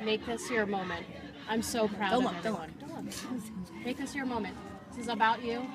Make this your moment. I'm so proud of everyone. Don't look. Make this your moment. This is about you.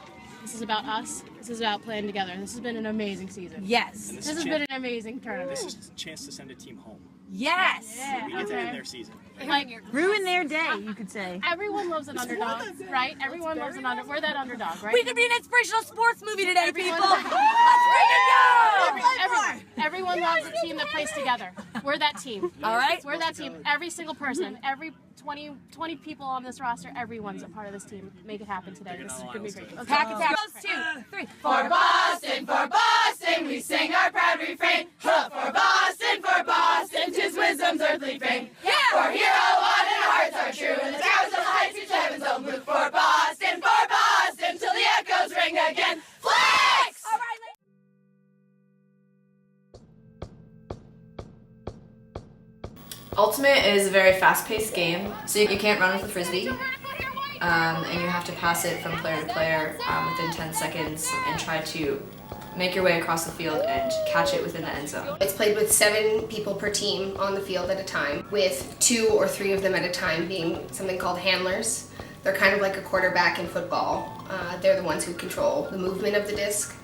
This is about us. This is about playing together. This has been an amazing season. Yes. This has been an amazing tournament. This is a chance to send a team home. Yes. Yeah, We get to end their season. Like, Ruin their day, you could say. everyone loves an underdog, right? Everyone loves an underdog. We're that underdog, right? We could be an inspirational sports movie today, people. Everyone- Let's freaking go! Everyone loves a team that plays together. We're that team. All right. We're that team. Every single person, every 20 people on this roster, everyone's a part of this team. Make it happen today. This is going to be great. Let's Pack go. attack. 2, 3. For Boston, we sing our proud refrain. For Boston, 'tis wisdom's earthly fame. Yeah. For hero on and hearts are true, and the towers of the heights reach heaven's own blue. For Boston, till the echoes ring again. Flix! All right. Ultimate is a very fast-paced game, so you can't run with the frisbee, and you have to pass it from player to player within 10 seconds and try to make your way across the field and catch it within the end zone. It's played with 7 people per team on the field at a time, with 2 or 3 of them at a time being something called handlers. They're kind of like a quarterback in football. They're the ones who control the movement of the disc.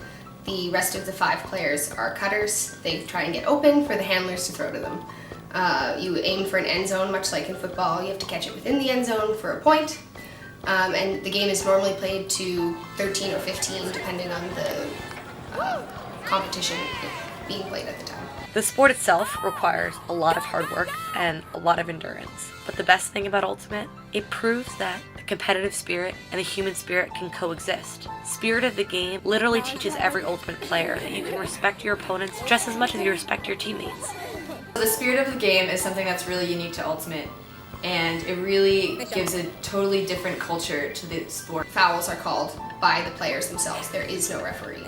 The rest of the 5 players are cutters. They try and get open for the handlers to throw to them. You aim for an end zone, much like in football. You have to catch it within the end zone for a point. And the game is normally played to 13 or 15, depending on the competition being played at the time. The sport itself requires a lot of hard work and a lot of endurance. But the best thing about Ultimate, it proves that the competitive spirit and the human spirit can coexist. Spirit of the game literally teaches every Ultimate player that you can respect your opponents just as much as you respect your teammates. The spirit of the game is something that's really unique to Ultimate, and it really gives a totally different culture to the sport. Fouls are called by the players themselves. There is no referee.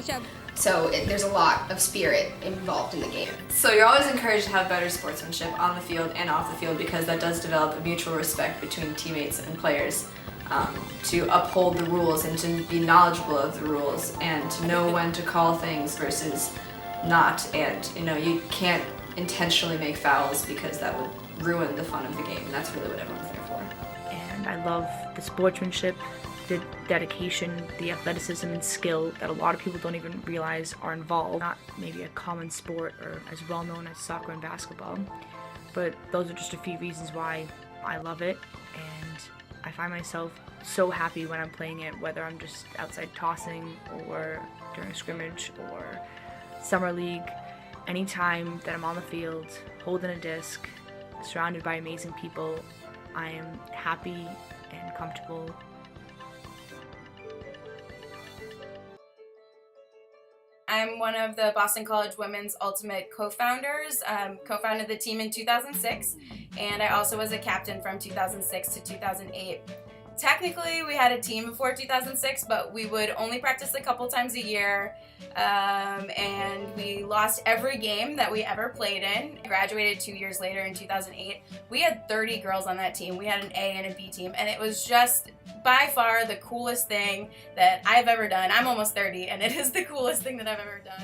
So there's a lot of spirit involved in the game. So you're always encouraged to have better sportsmanship on the field and off the field, because that does develop a mutual respect between teammates and players, to uphold the rules and to be knowledgeable of the rules and to know when to call things versus not. And you can't intentionally make fouls because that would ruin the fun of the game, and that's really what everyone's there for. And I love the sportsmanship, the dedication, the athleticism and skill that a lot of people don't even realize are involved. Not maybe a common sport or as well known as soccer and basketball, but those are just a few reasons why I love it, and I find myself so happy when I'm playing it, whether I'm just outside tossing or during a scrimmage or summer league. Anytime that I'm on the field, holding a disc, surrounded by amazing people, I am happy and comfortable. I'm one of the Boston College Women's Ultimate co-founders, co-founded the team in 2006, and I also was a captain from 2006 to 2008. Technically, we had a team before 2006, but we would only practice a couple times a year, and we lost every game that we ever played in. Graduated 2 years later in 2008. We had 30 girls on that team. We had an A and a B team, and it was just by far the coolest thing that I've ever done. I'm almost 30, and it is the coolest thing that I've ever done.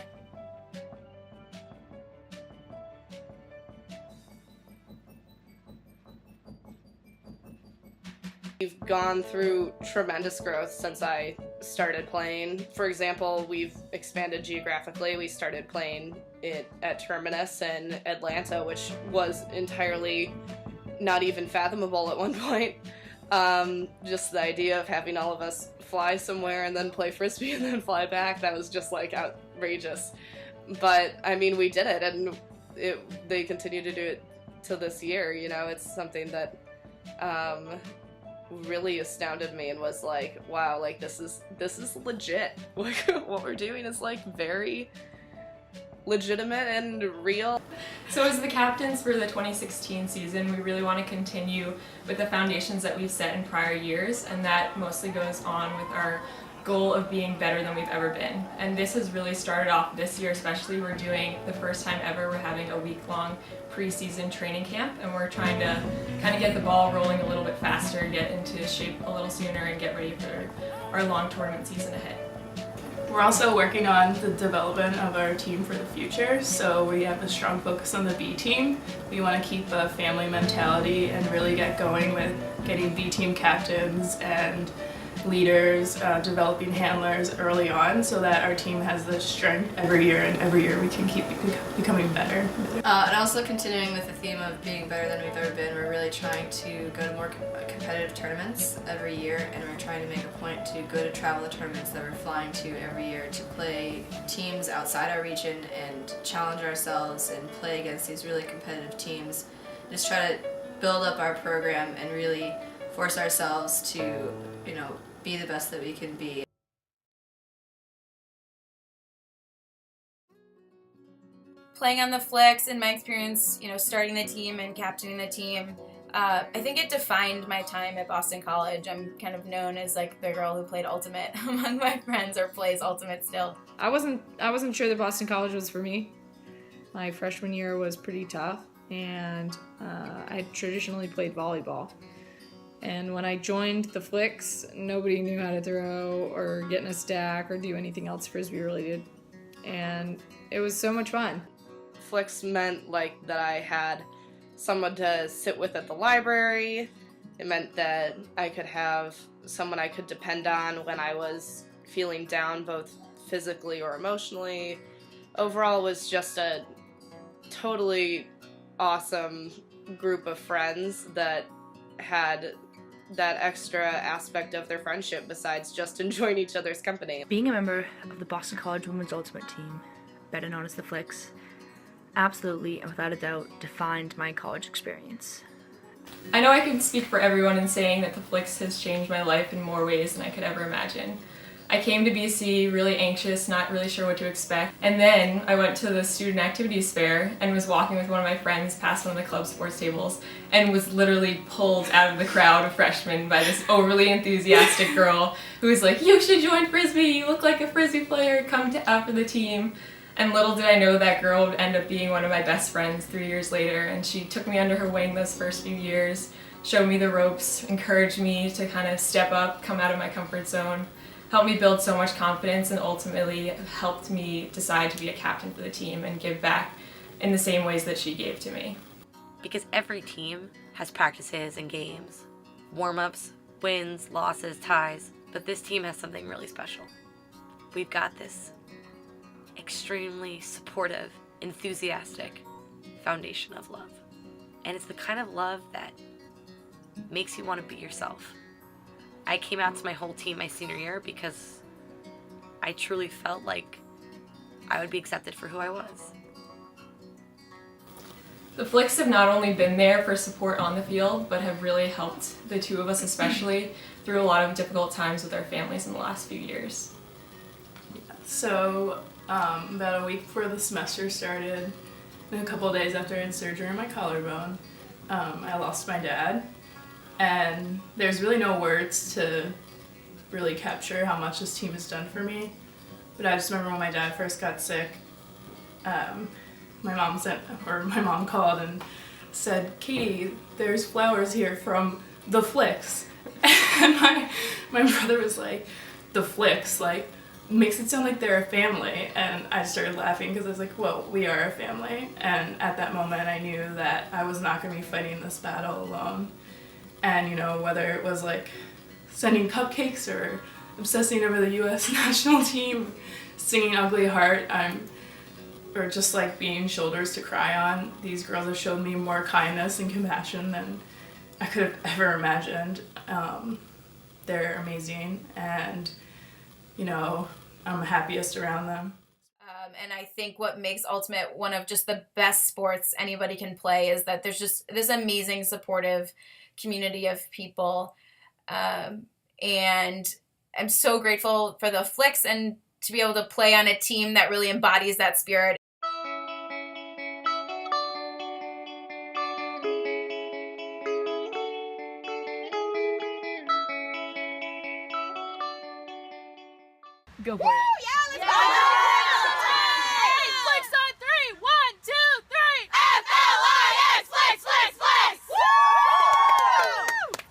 We've gone through tremendous growth since I started playing. For example, we've expanded geographically. We started playing it at Terminus in Atlanta, which was entirely not even fathomable at one point. Just the idea of having all of us fly somewhere and then play frisbee and then fly back, that was just like outrageous. But I mean, we did it, and they continue to do it to this year. It's something that really astounded me and was like, wow, like this is legit. Like what we're doing is like very legitimate and real. So as the captains for the 2016 season, we really want to continue with the foundations that we've set in prior years, and that mostly goes on with our goal of being better than we've ever been. And this has really started off this year especially. We're doing, the first time ever, we're having a week-long preseason training camp, and we're trying to kind of get the ball rolling a little bit faster, get into shape a little sooner, and get ready for our long tournament season ahead. We're also working on the development of our team for the future, so we have a strong focus on the B team. We want to keep a family mentality and really get going with getting B team captains and leaders, developing handlers early on so that our team has the strength every year, and every year we can keep becoming better. And also continuing with the theme of being better than we've ever been, we're really trying to go to more competitive tournaments every year, and we're trying to make a point to go to travel the tournaments that we're flying to every year to play teams outside our region and challenge ourselves and play against these really competitive teams. Just try to build up our program and really force ourselves to, be the best that we can be. Playing on the Flix, in my experience, starting the team and captaining the team, I think it defined my time at Boston College. I'm kind of known as like the girl who played Ultimate among my friends, or plays Ultimate still. I wasn't sure that Boston College was for me. My freshman year was pretty tough, and I traditionally played volleyball. And when I joined the Flix, nobody knew how to throw or get in a stack or do anything else frisbee related. And it was so much fun. Flix meant that I had someone to sit with at the library. It meant that I could have someone I could depend on when I was feeling down, both physically or emotionally. Overall, it was just a totally awesome group of friends that had that extra aspect of their friendship besides just enjoying each other's company. Being a member of the Boston College Women's Ultimate Team, better known as the Flix, absolutely and without a doubt defined my college experience. I know I can speak for everyone in saying that the Flix has changed my life in more ways than I could ever imagine. I came to BC really anxious, not really sure what to expect, and then I went to the student activities fair and was walking with one of my friends past one of the club sports tables and was literally pulled out of the crowd of freshmen by this overly enthusiastic girl who was like, "You should join frisbee, you look like a frisbee player, come out for the team." And little did I know that girl would end up being one of my best friends 3 years later, and she took me under her wing those first few years, showed me the ropes, encouraged me to kind of step up, come out of my comfort zone, helped me build so much confidence, and ultimately helped me decide to be a captain for the team and give back in the same ways that she gave to me. Because every team has practices and games, warm-ups, wins, losses, ties, but this team has something really special. We've got this extremely supportive, enthusiastic foundation of love. And it's the kind of love that makes you want to be yourself. I came out to my whole team my senior year because I truly felt like I would be accepted for who I was. The Flix have not only been there for support on the field, but have really helped the two of us especially through a lot of difficult times with our families in the last few years. So about a week before the semester started, and a couple of days after I had surgery on my collarbone, I lost my dad. And there's really no words to really capture how much this team has done for me. But I just remember when my dad first got sick, my mom called and said, "Katie, there's flowers here from the Flix." And my brother was like, "The Flix, makes it sound like they're a family." And I started laughing because I was like, well, we are a family. And at that moment I knew that I was not going to be fighting this battle alone. And whether it was sending cupcakes or obsessing over the U.S. national team, singing Ugly Heart, or just being shoulders to cry on, these girls have shown me more kindness and compassion than I could have ever imagined. They're amazing, and I'm happiest around them. And I think what makes Ultimate one of just the best sports anybody can play is that there's just this amazing supportive community of people. And I'm so grateful for the Flix and to be able to play on a team that really embodies that spirit. Go for it. Yeah, let's go!